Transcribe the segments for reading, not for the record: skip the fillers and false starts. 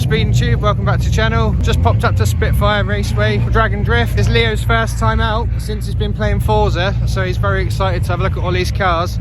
SpeedingTube, welcome back to the channel. Just popped up to Spitfire Raceway Dragon Drift. It's Leo's first time out since he's been playing Forza, so he's very excited to have a look at all these cars.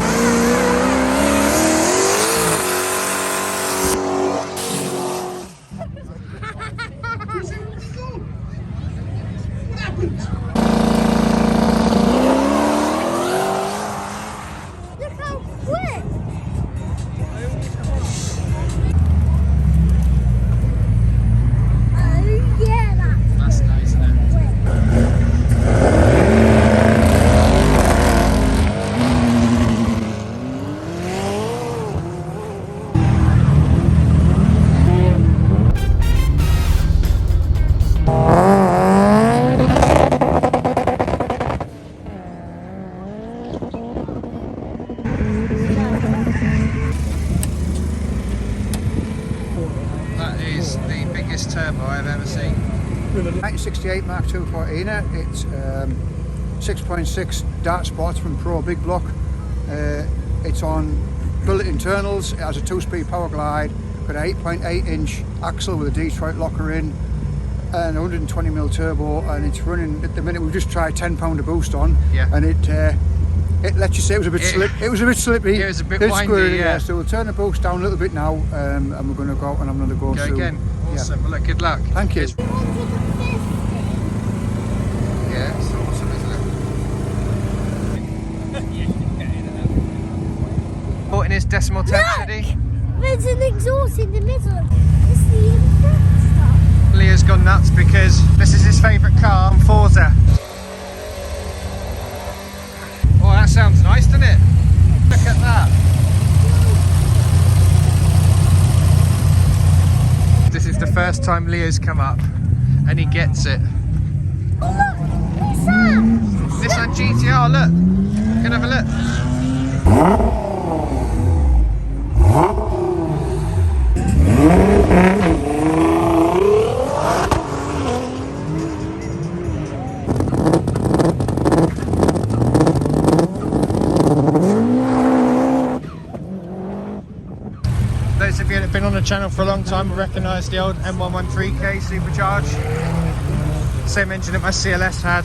Turbo I've ever seen. 1968 Mark II 14er. It's 6.6 dart spots from Pro Big Block. It's on built internals. It has a 2-speed power glide, got an 8.8-inch axle with a Detroit locker in, and 120mm turbo, and it's running at the minute. We've just tried 10 pound of boost on, and it lets you say it was a bit slippy. It was a bit slippy. It was a bit windy, yeah. So we'll turn the boost down a little bit now, and we're going to go out and have another go soon. Again. Awesome. Well, look, good luck. Thank you. Yeah, it's awesome, isn't it? Put in his decimal intensity. There's an exhaust in the middle. It's the impact stuff. Leo's gone nuts because this is his favourite car on Forza. Oh, that sounds nice, doesn't it? Look at that. This is the first time Leo's come up and he gets it. Oh look, Nissan! Nissan GTR, look. Can I have a look? Those of you that have been on the channel for a long time will recognise the old M113K supercharged. Same engine that my CLS had.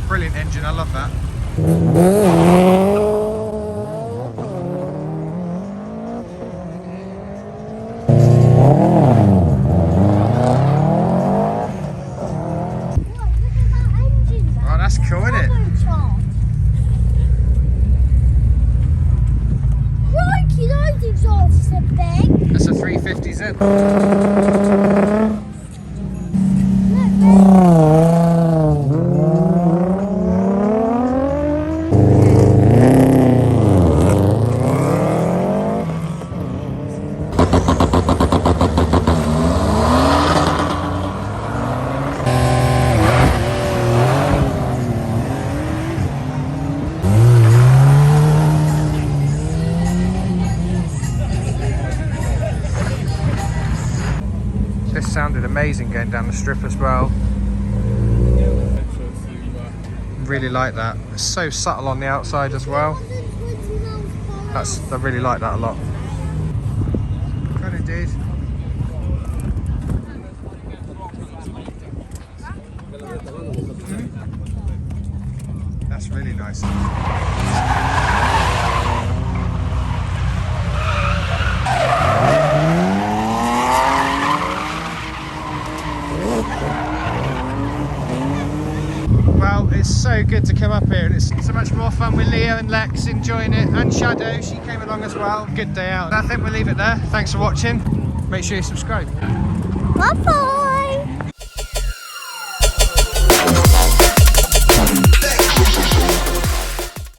Brilliant engine, I love that. Oh, that's cool, isn't it? That's a 350Z. This sounded amazing going down the strip as well. Really like that. It's so subtle on the outside as well. I really like that a lot. Kind of did. That's really nice. Well, it's so good to come up here, and it's so much more fun with Leo and Lex enjoying it, and Shadow, she came along as well. Good day out. I think we'll leave it there. Thanks for watching. Make sure you subscribe. Bye-bye.